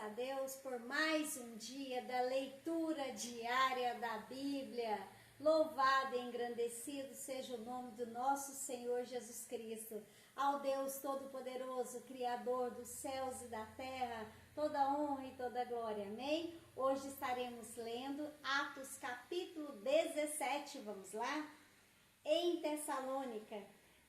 a Deus por mais um dia da leitura diária da Bíblia. Louvado e engrandecido seja o nome do nosso Senhor Jesus Cristo. Ao Deus Todo-Poderoso, Criador dos céus e da terra, toda honra e toda glória. Amém? Hoje estaremos lendo Atos capítulo 17, vamos lá? Em Tessalônica.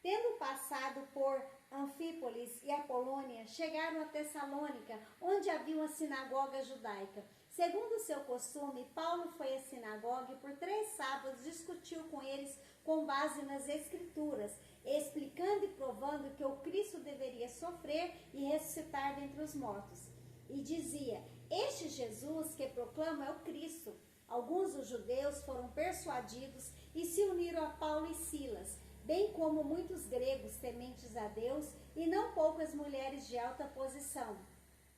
Tendo passado por Anfípolis e Apolônia, chegaram a Tessalônica, onde havia uma sinagoga judaica. Segundo o seu costume, Paulo foi à sinagoga e por 3 sábados discutiu com eles com base nas Escrituras, explicando e provando que o Cristo deveria sofrer e ressuscitar dentre os mortos. E dizia: este Jesus que proclama é o Cristo. Alguns dos judeus foram persuadidos e se uniram a Paulo e Silas, bem como muitos gregos tementes a Deus e não poucas mulheres de alta posição.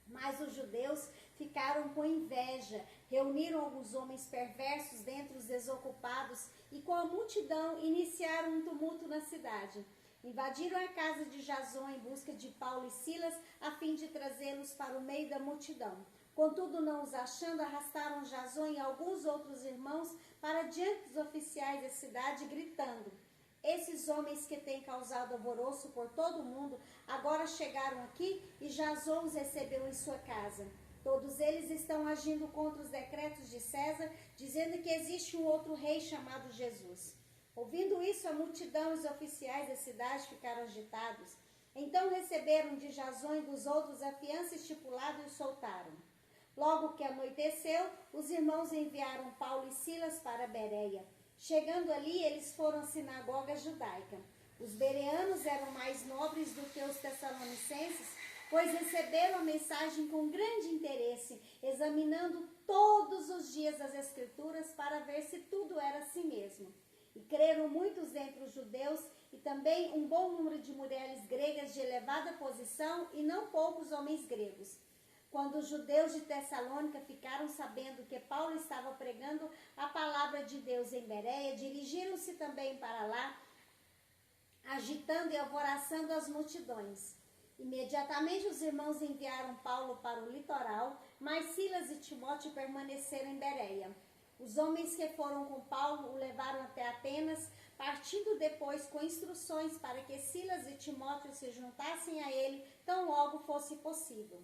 Mas os judeus ficaram com inveja, reuniram alguns homens perversos dentre os desocupados e com a multidão iniciaram um tumulto na cidade. Invadiram a casa de Jasão em busca de Paulo e Silas, a fim de trazê-los para o meio da multidão. Contudo, não os achando, arrastaram Jasão e alguns outros irmãos para diante dos oficiais da cidade, gritando: esses homens que têm causado alvoroço por todo o mundo, agora chegaram aqui e Jasão os recebeu em sua casa. Todos eles estão agindo contra os decretos de César, dizendo que existe um outro rei chamado Jesus. Ouvindo isso, a multidão e os oficiais da cidade ficaram agitados. Então receberam de Jasão e dos outros a fiança estipulada e os soltaram. Logo que anoiteceu, os irmãos enviaram Paulo e Silas para Bereia. Chegando ali, eles foram à sinagoga judaica. Os bereanos eram mais nobres do que os tessalonicenses, pois receberam a mensagem com grande interesse, examinando todos os dias as Escrituras para ver se tudo era assim mesmo. E creram muitos entre os judeus e também um bom número de mulheres gregas de elevada posição e não poucos homens gregos. Quando os judeus de Tessalônica ficaram sabendo que Paulo estava pregando a palavra de Deus em Bereia, dirigiram-se também para lá, agitando e alvoroçando as multidões. Imediatamente os irmãos enviaram Paulo para o litoral, mas Silas e Timóteo permaneceram em Bereia. Os homens que foram com Paulo o levaram até Atenas, partindo depois com instruções para que Silas e Timóteo se juntassem a ele tão logo fosse possível.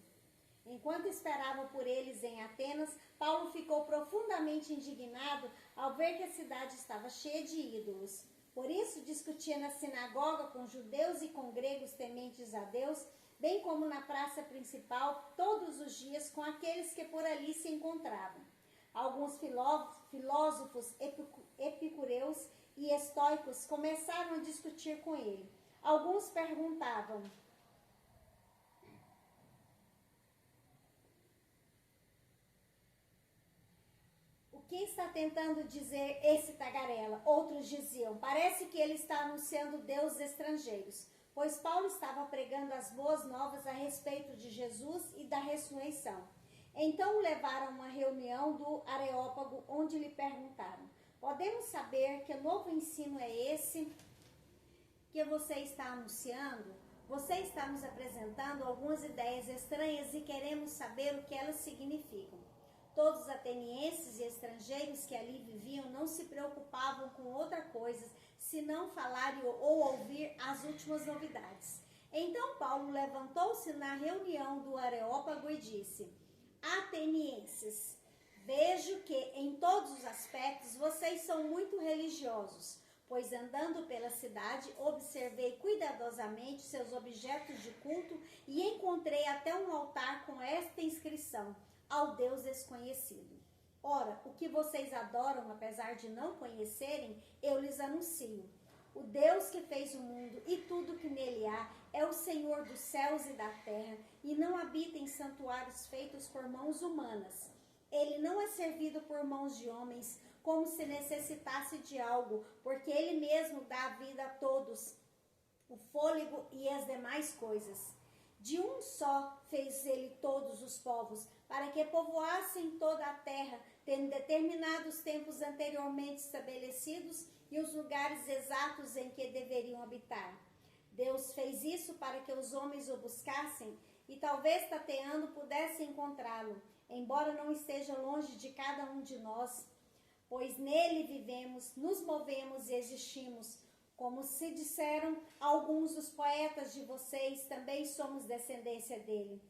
Enquanto esperavam por eles em Atenas, Paulo ficou profundamente indignado ao ver que a cidade estava cheia de ídolos. Por isso discutia na sinagoga com judeus e com gregos tementes a Deus, bem como na praça principal, todos os dias com aqueles que por ali se encontravam. Alguns filósofos epicureus e estoicos começaram a discutir com ele. Alguns perguntavam: o que está tentando dizer esse tagarela? Outros diziam: parece que ele está anunciando deuses estrangeiros, pois Paulo estava pregando as boas novas a respeito de Jesus e da ressurreição. Então o levaram a uma reunião do Areópago, onde lhe perguntaram: podemos saber que novo ensino é esse que você está anunciando? Você está nos apresentando algumas ideias estranhas e queremos saber o que elas significam. Todos os atenienses e estrangeiros que ali viviam não se preocupavam com outra coisa, senão falar ou ouvir as últimas novidades. Então Paulo levantou-se na reunião do Areópago e disse: atenienses, vejo que em todos os aspectos vocês são muito religiosos, pois andando pela cidade observei cuidadosamente seus objetos de culto e encontrei até um altar com esta inscrição: ao Deus desconhecido. Ora, o que vocês adoram, apesar de não conhecerem, eu lhes anuncio. O Deus que fez o mundo e tudo que nele há é o Senhor dos céus e da terra e não habita em santuários feitos por mãos humanas. Ele não é servido por mãos de homens como se necessitasse de algo, porque ele mesmo dá a vida a todos, o fôlego e as demais coisas. De um só fez ele todos os povos, para que povoassem toda a terra, tendo determinados tempos anteriormente estabelecidos e os lugares exatos em que deveriam habitar. Deus fez isso para que os homens o buscassem e talvez tateando pudesse encontrá-lo, embora não esteja longe de cada um de nós, pois nele vivemos, nos movemos e existimos. Como se disseram alguns dos poetas de vocês, também somos descendência dele.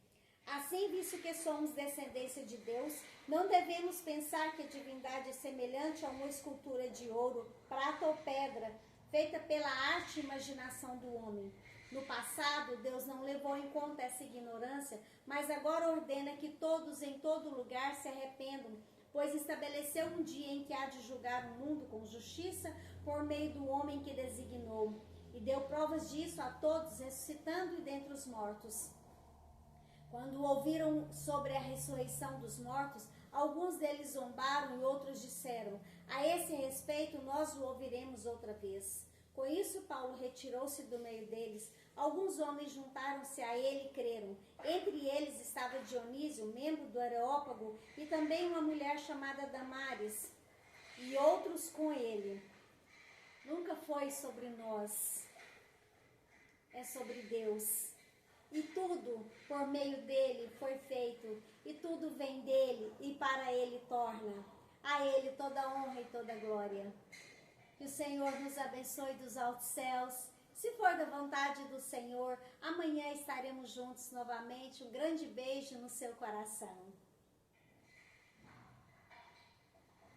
Assim, visto que somos descendência de Deus, não devemos pensar que a divindade é semelhante a uma escultura de ouro, prata ou pedra, feita pela arte e imaginação do homem. No passado, Deus não levou em conta essa ignorância, mas agora ordena que todos em todo lugar se arrependam, pois estabeleceu um dia em que há de julgar o mundo com justiça por meio do homem que designou, e deu provas disso a todos, ressuscitando dentre os mortos. Quando ouviram sobre a ressurreição dos mortos, alguns deles zombaram e outros disseram: a esse respeito nós o ouviremos outra vez. Com isso, Paulo retirou-se do meio deles. Alguns homens juntaram-se a ele e creram. Entre eles estava Dionísio, membro do Areópago, e também uma mulher chamada Damaris, e outros com ele. Nunca foi sobre nós, é sobre Deus. E tudo por meio dele foi feito, e tudo vem dele, e para ele torna. A ele toda honra e toda glória. Que o Senhor nos abençoe dos altos céus. Se for da vontade do Senhor, amanhã estaremos juntos novamente. Um grande beijo no seu coração.